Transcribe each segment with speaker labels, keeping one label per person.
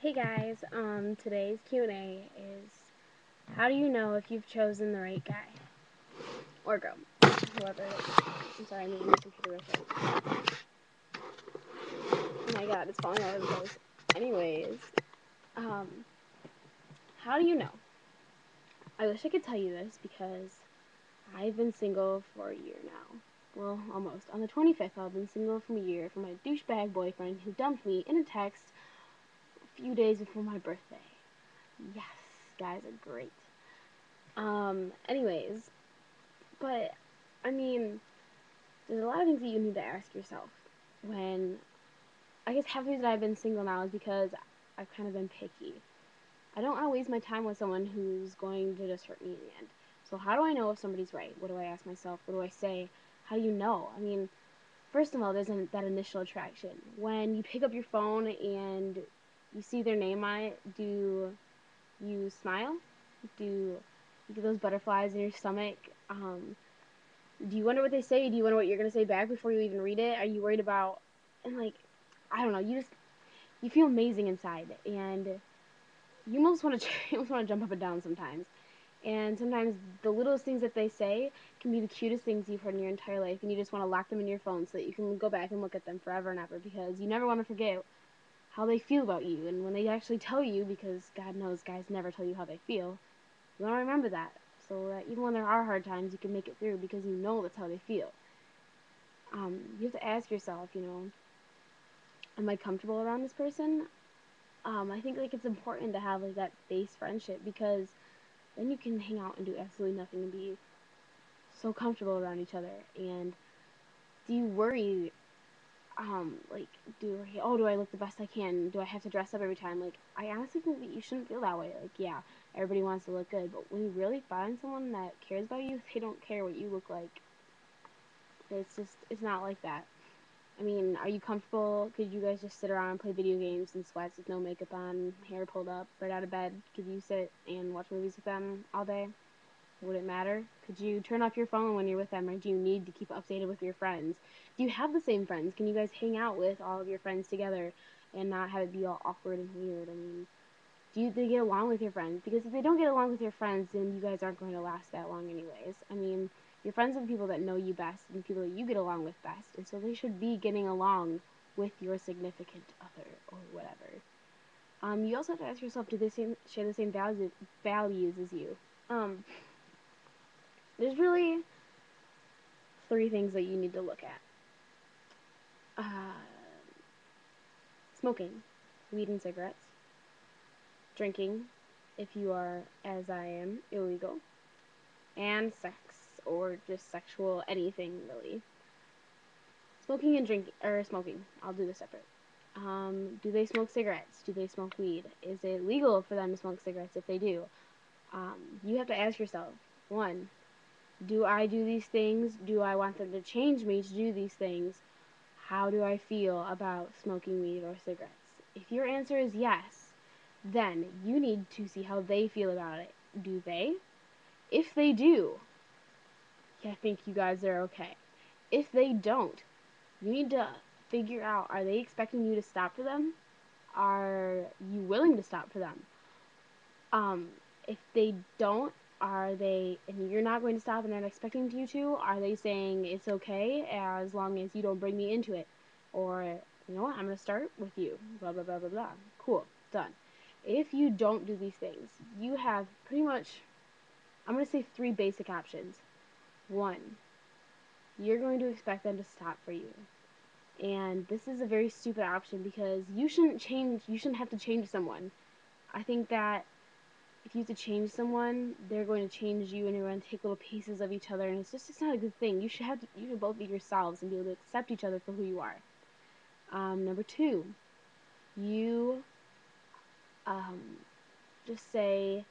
Speaker 1: Hey guys, today's Q&A is, how do you know if you've chosen the right guy? Or girl, whoever it is. I'm sorry, I'm moving my computer real quick. Oh my god, it's falling all over the place. Anyways, um, how do you know? I wish I could tell you this because I've been single for a year now. Well, almost. On the 25th, I've been single for a year from my douchebag boyfriend who dumped me in a text a few days before my birthday. Yes, guys are great. Anyways, but I mean, there's a lot of things that you need to ask yourself when, I guess half the reason I've been single now is because I've kind of been picky. I don't want to waste my time with someone who's going to just hurt me in the end. So how do I know if somebody's right? What do I ask myself? What do I say? How do you know? I mean, first of all, there's that initial attraction. When you pick up your phone and you see their name on it, do you smile? Do you get those butterflies in your stomach? Do you wonder what they say? Do you wonder what you're going to say back before you even read it? Are you worried about, and like, I don't know, you feel amazing inside, and you almost want to, you almost want to jump up and down sometimes. And sometimes the littlest things that they say can be the cutest things you've heard in your entire life, and you just want to lock them in your phone so that you can go back and look at them forever and ever, because you never want to forget how they feel about you. And when they actually tell you, because God knows guys never tell you how they feel, you want to remember that, so that even when there are hard times, you can make it through because you know that's how they feel. You have to ask yourself, am I comfortable around this person? I think like it's important to have like that base friendship, because then you can hang out and do absolutely nothing and be so comfortable around each other. And do you worry, like, do I look the best I can? Do I have to dress up every time? Like, I honestly think that you shouldn't feel that way. Like, yeah, everybody wants to look good, but when you really find someone that cares about you, they don't care what you look like. It's not like that. I mean, are you comfortable? Could you guys just sit around and play video games in sweats with no makeup on, hair pulled up, right out of bed? Could you sit and watch movies with them all day? Would it matter? Could you turn off your phone when you're with them, or do you need to keep updated with your friends? Do you have the same friends? Can you guys hang out with all of your friends together and not have it be all awkward and weird? I mean, do they get along with your friends? Because if they don't get along with your friends, then you guys aren't going to last that long anyways. I mean, your friends are the people that know you best and the people that you get along with best, and so they should be getting along with your significant other or whatever. You also have to ask yourself, do they share the same values as you? Um, there's really three things that you need to look at. Uh, Smoking, weed and cigarettes. Drinking, if you are, as I am, illegal. And sex, or just sexual anything, really. Smoking and drinking, or smoking, I'll do this separate. Do they smoke cigarettes? Do they smoke weed? Is it legal for them to smoke cigarettes if they do? You have to ask yourself, one, do I do these things? Do I want them to change me to do these things? How do I feel about smoking weed or cigarettes? If your answer is yes, then you need to see how they feel about it. Do they? If they do, I think you guys are okay. If they don't, you need to figure out, are they expecting you to stop for them? Are you willing to stop for them? Um, if they don't, are they, and you're not going to stop and they're not expecting you to, are they saying it's okay as long as you don't bring me into it? Or, you know what, I'm going to start with you, blah, blah, blah, blah, blah. Cool, done. If you don't do these things, you have pretty much, I'm going to say three basic options. One, you're going to expect them to stop for you. And this is a very stupid option, because you shouldn't have to change someone. I think that if you have to change someone, they're going to change you, and you're going to take little pieces of each other, and it's not a good thing. You should both be yourselves and be able to accept each other for who you are. Number two, you um, just say,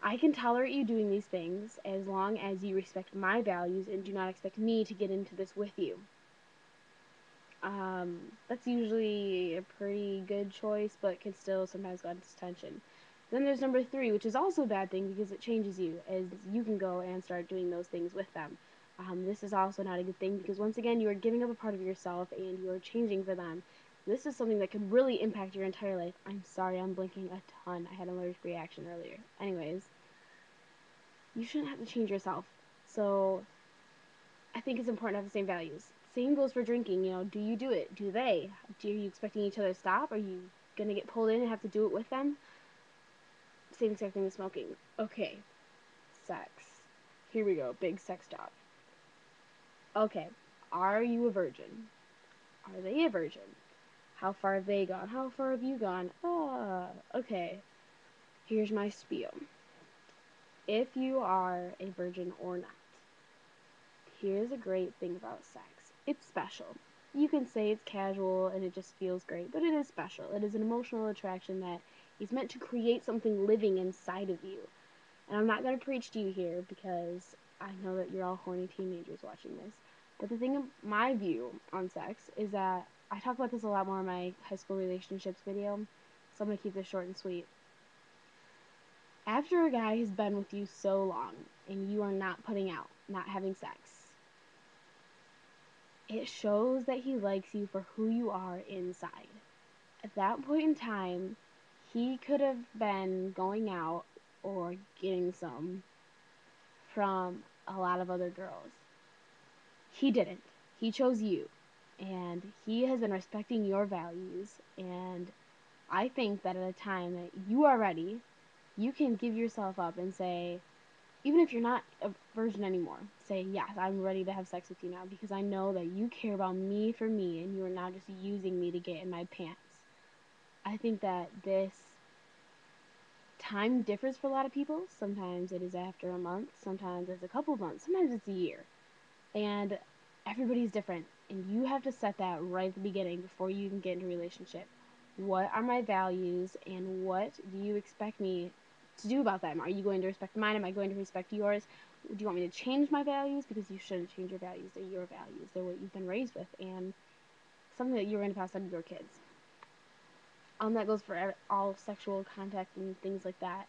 Speaker 1: I can tolerate you doing these things as long as you respect my values and do not expect me to get into this with you. That's usually a pretty good choice, but can still sometimes cause tension. Then there's number three, which is also a bad thing because it changes you, as you can go and start doing those things with them. This is also not a good thing, because once again, you are giving up a part of yourself and you are changing for them. This is something that could really impact your entire life. I'm sorry, I'm blinking a ton. I had an allergic reaction earlier. Anyways, you shouldn't have to change yourself. So I think it's important to have the same values. Same goes for drinking. Do you do it? Do they? Are you expecting each other to stop? Are you going to get pulled in and have to do it with them? Same exact thing with smoking. Okay, sex. Here we go, big sex talk. Okay, are you a virgin? Are they a virgin? How far have they gone? How far have you gone? Okay. Here's my spiel. If you are a virgin or not, here's a great thing about sex. It's special. You can say it's casual and it just feels great, but it is special. It is an emotional attraction that is meant to create something living inside of you. And I'm not going to preach to you here because I know that you're all horny teenagers watching this. But the thing, my view on sex is that I talk about this a lot more in my high school relationships video, so I'm going to keep this short and sweet. After a guy has been with you so long and you are not putting out, not having sex, it shows that he likes you for who you are inside. At that point in time, he could have been going out or getting some from a lot of other girls. He didn't. He chose you. And he has been respecting your values. And I think that at a time that you are ready, you can give yourself up and say, even if you're not a virgin anymore, say, yes, I'm ready to have sex with you now because I know that you care about me for me and you are not just using me to get in my pants. I think that this time differs for a lot of people. Sometimes it is after a month, sometimes it's a couple of months, sometimes it's a year. And everybody's different. And you have to set that right at the beginning before you even get into a relationship. What are my values and what do you expect me to do about them? Are you going to respect mine? Am I going to respect yours? Do you want me to change my values? Because you shouldn't change your values. They're your values. They're what you've been raised with and something that you're going to pass on to your kids. That goes for all sexual contact and things like that.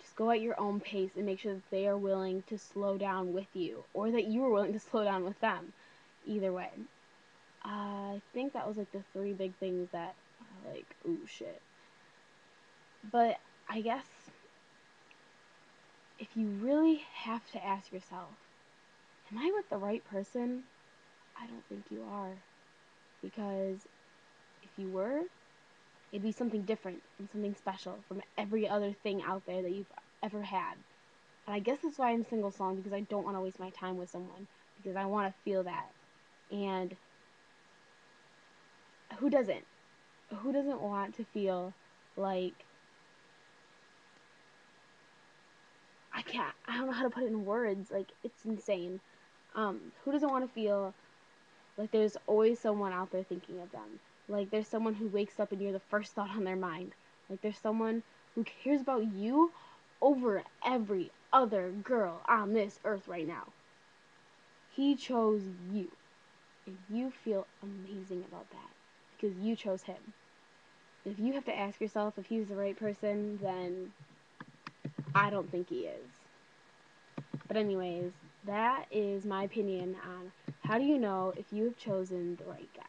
Speaker 1: Just go at your own pace and make sure that they are willing to slow down with you or that you are willing to slow down with them. Either way. I think that was like the three big things that are like, ooh, shit. But I guess if you really have to ask yourself, am I with the right person? I don't think you are. Because if you were, it'd be something different and something special from every other thing out there that you've ever had. And I guess that's why I'm single so long, because I don't want to waste my time with someone, because I want to feel that. And who doesn't? Who doesn't want to feel like, I don't know how to put it in words, like, it's insane. Who doesn't want to feel like there's always someone out there thinking of them? Like there's someone who wakes up and you're the first thought on their mind. Like there's someone who cares about you over every other girl on this earth right now. He chose you. And you feel amazing about that because you chose him. If you have to ask yourself if he's the right person, then I don't think he is. But anyways, that is my opinion on how do you know if you have chosen the right guy.